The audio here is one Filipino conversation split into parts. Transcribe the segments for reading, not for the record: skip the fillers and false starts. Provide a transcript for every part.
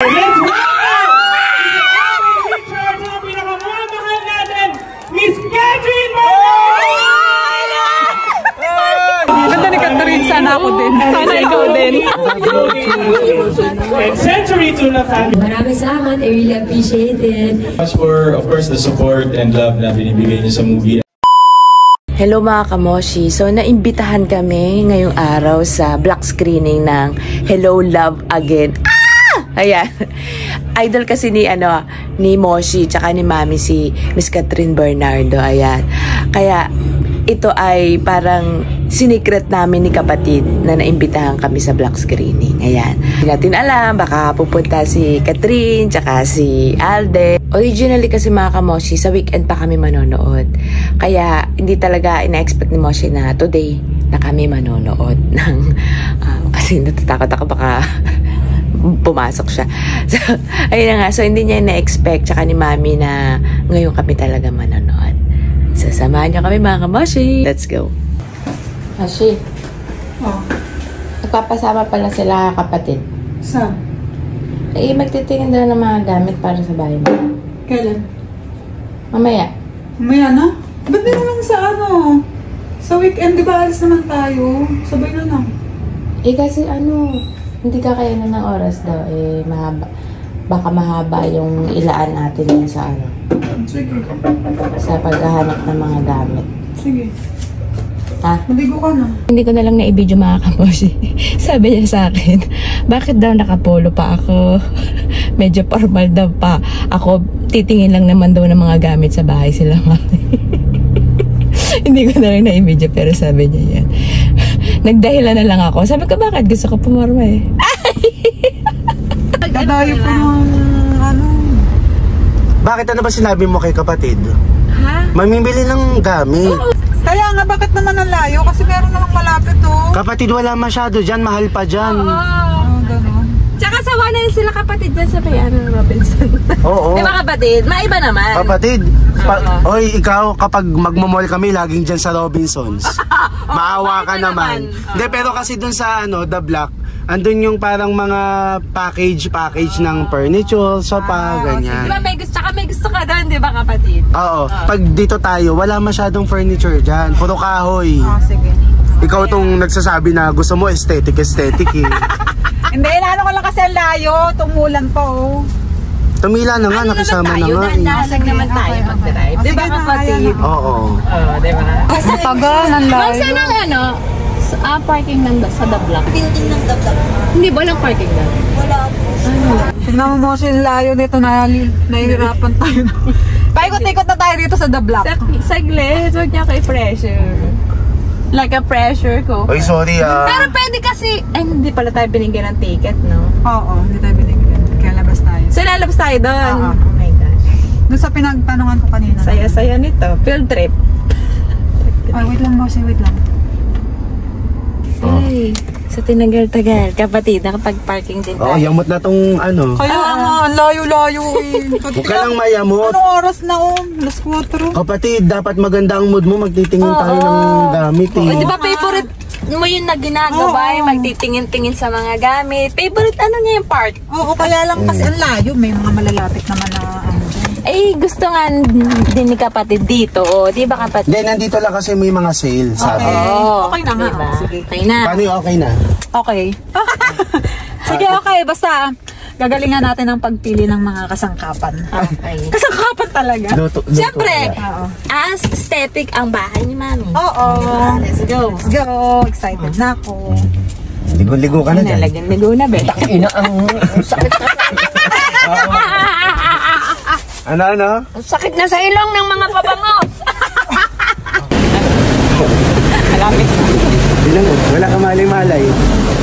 let's welcome ang pinakamamahal natin, Miss Catherine Bernardo! Ganda ni Catherine, sana ako din. Sana ikaw din. And Century Tuna family. Maraming salamat, I really appreciate it. Much for, of course, the support and love na binibigay niyo sa movie. Hello mga kamoshi. So naimbitahan kami ngayong araw sa black screening ng Hello Love Again. Ayan. Idol kasi ni Moshi tsaka ni Mami si Miss Catherine Bernardo. Ayan. Kaya ito ay parang sinikret namin ni kapatid na naimbitahan kami sa black screening. Ayan. Hindi natin alam, baka pupunta si Catherine tsaka si Alden. Originally kasi mga kamoshi, sa weekend pa kami manonood. Kaya hindi talaga ina-expect ni Moshi na today na kami manonood ng kasi natatakot ako baka pumasok siya. So, ayun na nga. So, hindi niya na-expect tsaka ni Mami na ngayon kami talaga manonood. So, samahan niyo kami mga kamoshi. Let's go. Moshi. Oh. Nagpapasama pala sila kapatid. Saan? Eh, magtitingin daw ng mga gamit para sa bahay mo. Kailan? Mamaya. Mamaya na? Ba't di naman sa sa weekend, di ba alis naman tayo? Sabay na lang. Eh, kasi hindi kakayanan ng oras daw. Eh, mahaba. Baka mahaba yung ilaan natin yun sa Sige. sa paghahanap ng mga gamit. Sige. Ha? Maligo ka na. Hindi ko na lang na-i-video mga kamoshi. Sabi niya sa akin, bakit daw nakapolo pa ako? Medyo formal daw pa. Ako, titingin lang naman daw ng mga gamit sa bahay sila, Mami. Hindi ko na lang na-i-video pero sabi niya yan. Nagdahilan na lang ako. Sabi ko, bakit? Gusto ko pumarma eh. Dadayo ko ng Bakit ano ba sinabi mo kay kapatid? Ha? Mamimili ng gamit. Kaya nga, bakit naman ang layo? Kasi meron namang malapit Kapatid, wala masyado dyan. Mahal pa dyan. Gano'n. Tsaka sawa na sila kapatid dyan sa may Robinson. Oo. Di ba kapatid? Maiba naman. Kapatid, oy, ikaw, kapag magmamall kami, laging dyan sa Robinsons. Maawa ka naman. Hindi, pero kasi dun sa The Block, andun yung parang mga package ng furniture, sofa, ganyan. Di ba may gusto ka doon, di ba kapatid? Oo. Pag dito tayo, wala masyadong furniture dyan. Puro kahoy. Sige. Ikaw tong nagsasabi na gusto mo aesthetic eh. Hindi, inaano ko lang kasi ang layo. Tumulan pa Tumila na nga, nakisama na nga. Dahan-dahan naman tayo mag-drive. Di ba kapatid? Oo. Di ba? Tagal, ang layo. Saan ang parking sa The Block? Building ng dabdab. Hindi ba lang parking na? Wala po. Tignan mo mo yung layo nito, nahihirapan tayo. Paikot-ikot na tayo dito sa The Block. Saglit, huwag niya kay pressure. Like a pressure ko. Oy, sorry Pero pwede kasi, hindi pala tayo binigyan ng ticket, no? Oo, hindi tayo binigyan. Kaya labas tayo. So lalabas tayo doon? Oo. Oh my gosh. Doon sa pinagtanungan ko kanina. Saya-saya nito. Field trip. Ay, wait lang boss, wait lang. Ay, sa tinagal-tagal. Kapatid, nakapag-parking din tayo. yamot na tong Kaya nga, ang layo-layo Huwag ka lang mayamot. Anong oras na Alas 4. Kapatid, dapat maganda ang mood mo. Magtitingin tayo ng gamit Di ba favorite mo yun na ginagawa? Magtitingin-tingin sa mga gamit. Favorite niya yung part? Oo, kaya lang kasi ang layo. May mga malalapit naman na Gusto nga din ni kapatid dito. Di ba kapatid? Then, nandito lang kasi may mga sale, sabi. Okay na nga. Diba? Sige. Okay na. Paano yung okay na? Okay. Sige, okay. Basta, gagalingan natin ang pagpili ng mga kasangkapan. Okay. Kasangkapan talaga. Luto Siyempre, Oo. as aesthetic ang bahay ni Mami. Oo. Let's go. Let's go. Excited na ako. Ligo-ligo ka na dyan. Nalagyan na be. Ina, ang sakit na. Ano? Ang sakit na sa ilong ng mga pabango. Malapit. Bilang mo, wala ka malay-malay.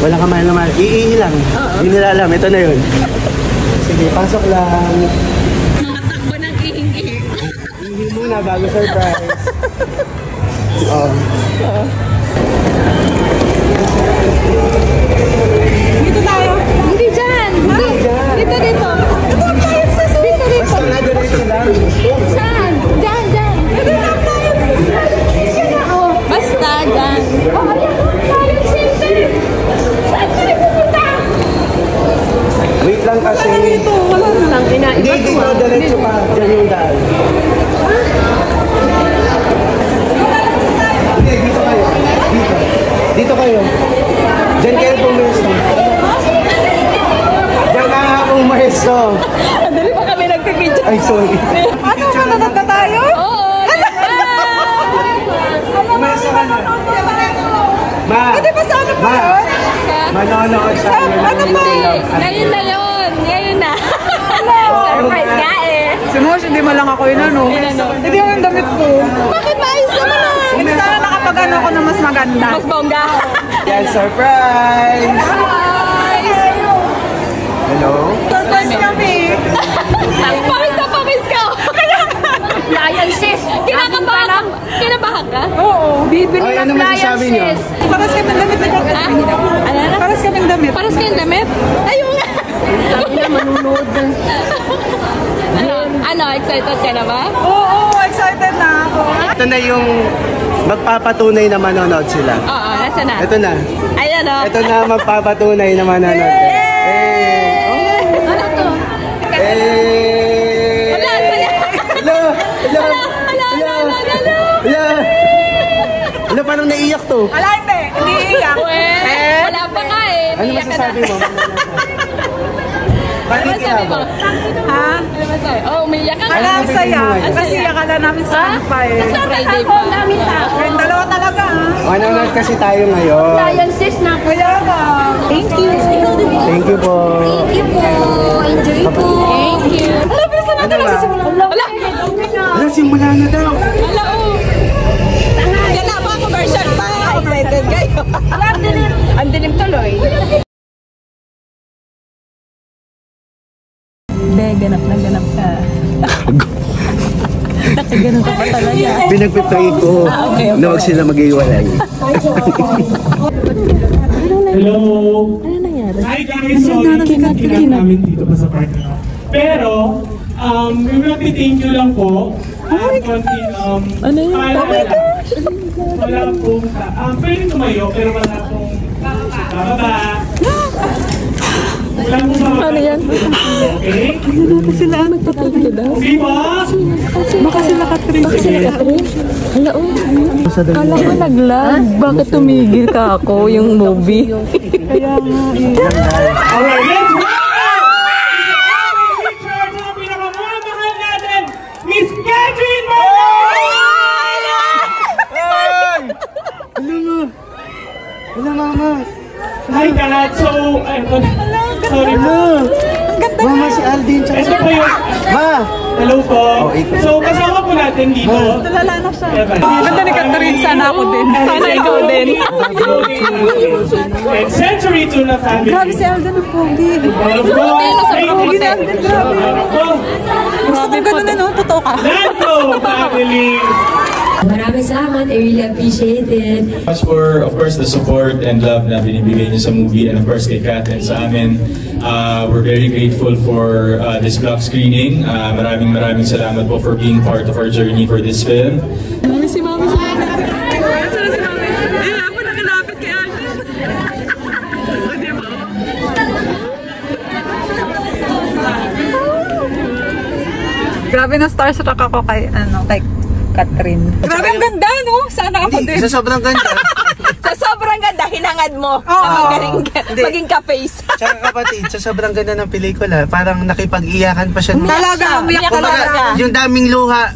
Wala ka malay-malay. Iihi lang. Hindi nila alam. Ito na yun. Sige, pasok lang. Matakbo ng ihingi. Iihi muna bago surprise. Dito tayo. Hindi dyan. Dito. Dito. Basta na, diretso lang. Saan? Dyan. Basta dyan. Wait lang kasi. dito. Wala na. Hindi, dito, diretso pa. Diyan yung daan. Hindi, dito kayo. Dito. Dito kayo. Diyan kayo pumesto. Diyan ka nga pumesto. Dali pa kami nagpipidyo. Ay, sorry. Ano, manunod na tayo? Oo. Pumesto ka na. Ma! Hindi ba sa ano pa Ma! yun? Manonood sa amin. Ano ba? Ngayon na yun. Ngayon na. Surprise nga eh. Si Mosh, hindi mo lang ako yun, ano? Hindi yung damit ko. Bakit maayos naman ah? Hindi sana nakapag ano ko na mas maganda. Mas bongga. Yan, surprise! Hello? Surprise kami. Pawis ka. Lion sis. Kinabahan ka? Oo. Ay, ano masasabi niyo? Paras kami damit na Ano na? Paras kami damit. Paras kayong damit? Ayun nga. Ano, excited ka na ba? Oo, excited na ako. Ito na yung magpapatunay na manonood sila. Oo, nasa na? Ito na. Ayan o. Ito na magpapatunay na manonood sila. Ano to? Wala, saya. Hello! Hello, parang naiyak to. Wala, hindi. Hindi iiyak. Wala pa nga eh. Ano Iyak ka masasabi na. mo? Ano masabi mo? Ha? Ano masabi? Oh, umiyak ka Wala, na. ang saya. Kasi yakala namin sa ano pa eh. Sa Friday pa. Yung dalawa talaga ha. Manonood kasi tayo ngayon. Lion sis na. Kaya nga. Thank you. Thank you po. Thank you po. Enjoy po. Thank you. Alam, bisa na Ano talaga ba? sa simula. Wala. Wala, simula na daw. Wala oh. Yan na ba commercial pa? Excited kayo. Ang dilim tuloy. Hindi, ganap na ganap ka. Ganun ka pa talaga. Pinagpipray ko na wag sila mag-iwalay. Hello! Hi guys! Sorry, kinakilala namin dito pa sa park na. Pero, we will be thank you lang po. Ano yun? Wala pong, pwede tumayo, pero wala pong bababa. Wala pong bababa. Ano yan? Okay? Sila nagpapagod daw. Okay ba? Baka sila Catherine. Hala oh. Kala ko naglag. Bakit tumigil ka ako yung movie? Kaya nga eh. Alright, let's go! Picture na pinakamamahal natin, Miss Catherine Hello, mama. Hi, God. So, sorry po. Mama, si Aldin. Ito po yung, Ma! hello po. Oh, ikaw. So, kasama po natin dito. Tulala na siya. Ganda ni Catherine. Sana ako din. Sana ikaw din. And Century Tuna Family. Grabe si Alden ang pogi. Of course, Pogi ni Alden, grabe. Gusto ko ganun ano, totoo ka. Nando Family. Maraming salamat. I really appreciate it. Much for, of course, the support and love na binibigay niyo sa movie, and of course kay Kat and sa amin. We're very grateful for this block screening. Maraming salamat po for being part of our journey for this film. Si Mami. Nasaan si Mami? Eh, ako nakalapit kay Alden. Di ba? Grabe na starstruck ako kay Catherine. Grabe ang ganda, no? Sana ako Hindi, din. sa sobrang ganda. Sa sobrang ganda, hinangad mo. Hindi. Maging ka-face. Tsaka kapatid, sa sobrang ganda ng pelikula, parang nakipag-iyakan pa siya. Talaga, umiyak Kumbaga, talaga. yung daming luha,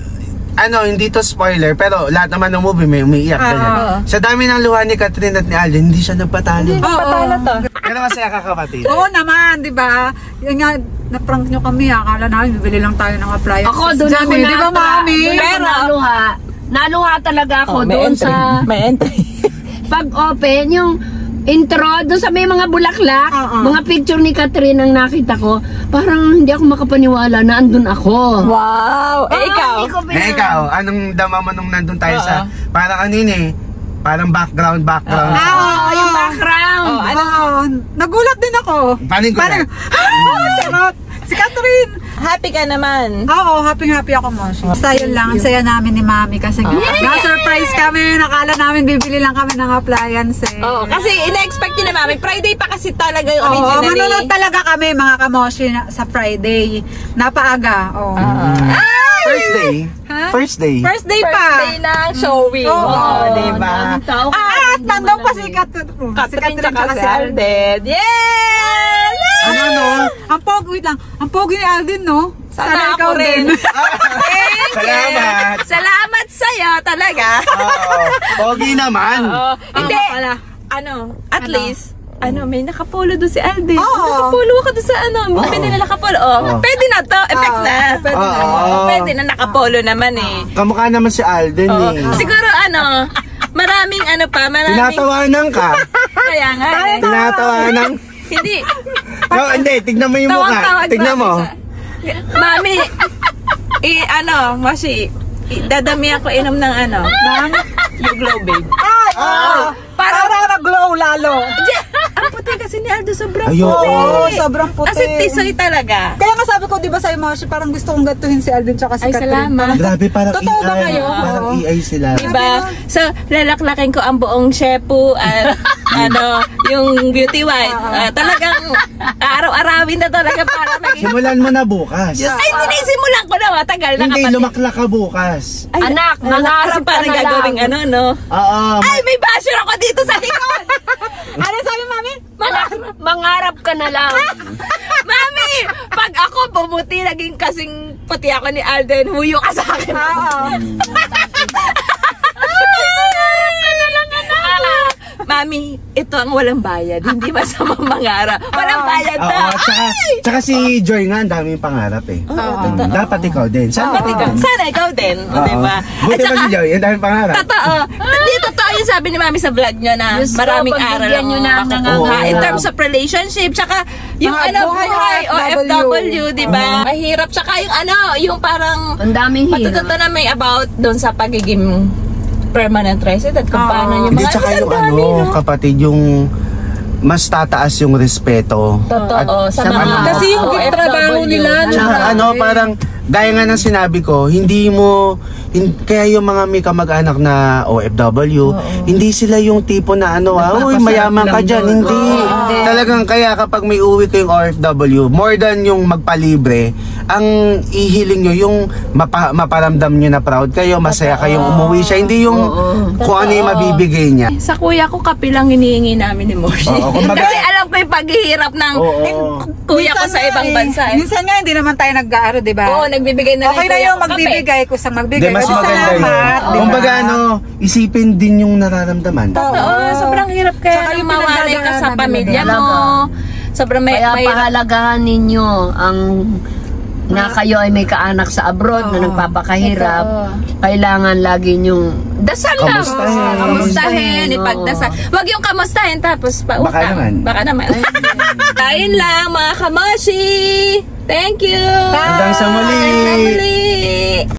hindi to spoiler, pero lahat naman ng movie may umiiyak ganyan. Sa dami ng luha ni Catherine at ni Alden, hindi siya nagpatalo. Oo. Pero masaya ka, kapatid. Oo naman, di ba? Yan nga, na-prank nyo kami. Akala namin, bibili lang tayo ng appliances. Ako, doon ako Di ba, Mami? Pero, naluha. Naluha talaga ako doon sa... May entry. Pag-open, yung intro, doon sa may mga bulaklak, mga picture ni Catherine ang nakita ko, parang hindi ako makapaniwala na andun ako. Wow! Eh, ikaw? Ikaw, anong dama mo nung nandun tayo sa, parang ano yun eh, parang background. Yung background. Nagulat din ako. Paano yung gulat? Charot! Si Catherine! happy ka naman. Oo, happy ako, Moshi. Basta yun lang, ang saya namin ni Mami kasi na-surprise kami. Nakala namin bibili lang kami ng appliance eh. Oo, kasi ina-expect ni Mami. Friday pa kasi talaga yung Oo, originally. manunod talaga kami mga kamoshi sa Friday. Napaaga. Oo. First day. Ha? First day. First day pa. First day ng showing. Oo, diba? At nandun pa si Catherine tsaka si Alden. Yes! Ang pogi lang. Ang pogi ni Alden, no? Sana ako rin. Salamat. Salamat sa'yo talaga. Pogi naman. Hindi. At least, may nakapolo doon si Alden. Nakapolo ako doon sa pwede na nakapolo. Pwede na to. Effect na. Pwede na nakapolo naman eh. Kamukha naman si Alden eh. Siguro maraming Tinatawanan ka. Kaya nga eh. Tinatawanan. Hindi. Hindi, tignan mo yung mukha. Tignan mo. Mami, Moshi, dadami ako inom ng yung Glow Babe. Para nag-glow lalo. Ang puti kasi ni Aldo, sobrang Ayo, puti. Sobrang puti. As in, tisoy talaga. Kaya nga sabi ko, di ba sa'yo, Moshi, parang gusto kong gatuhin si Alden tsaka si Ay, Catherine. salamat. Grabe, parang Totoo ba kayo? Parang EI sila. Diba? So, lalaklakin ko ang buong shepu at yung beauty white. Talagang araw-arawin na talaga para maging... Simulan mo na bukas. Ay, sinisimulan ko na. Matagal na Hindi, kapatid. lumaklak ka bukas. Ay, Anak, kasi mangarap ka parang na lang. gagawing no? Oo. Ay, may basher ako dito sa likod! Ano sabi, Mami? Mangarap ka na lang. Mami, pag ako bumuti, naging kasing puti ako ni Alden, huyo ka sa akin. Mami, ito ang walang bayad. Hindi masama mangarap. Walang bayad na. Tsaka si Joy nga, ang daming pangarap eh. Dapat ikaw din. Sana ikaw din. Sana ikaw din. Diba? Buti ba si Joy? Ang daming pangarap. Totoo. Hindi totoo yung sabi ni Mami sa vlog nyo na maraming aral ang makukuha in terms of relationship. Tsaka yung buhay OFW, diba? Mahirap. Tsaka yung yung parang Ang daming hirap. matututo na may about doon sa pagiging permanent resident kung paano yung Hindi, mga tsaka yung kapatid, yung mas tataas yung respeto. totoo sa mga Kasi yung OFW. trabaho nila, Tsaka parang, gaya nga ng sinabi ko, kaya yung mga may kamag-anak na OFW, hindi sila yung tipo na uy, mayaman ka dyan. Hindi. Talagang kaya kapag may uwi kayong OFW, more than yung magpalibre, ang ihiling nyo yung maparamdam nyo na proud kayo, masaya kayong umuwi siya. Hindi yung kung ano yung mabibigay niya. Sa kuya ko, kape lang hinihingi namin ni Moshi. Kasi alam ko yung paghihirap ng kuya ko sa ibang bansa. Minsan nga, hindi naman tayo nag-aaro, di ba? Oo, nagbibigay na Okay na kuya yung ko kape. magbibigay ko sa magbigay. Mas maganda yun. Salamat, di ba? Kumbaga isipin din yung nararamdaman. Oo, sobrang hirap kaya Tsaka nang yung mawalay ka sa pinagdadaanan pamilya nila. mo. Sobrang Kaya pahalagahan ninyo na kayo ay may kaanak sa abroad na nagpapakahirap. Kailangan lagi nyong dasal lang. Kamustahin, ipagdasal. Wag yung kamustahin tapos pautang. Baka naman. Baka naman. Kain lang mga kamoshi. Thank you. Hanggang sa muli.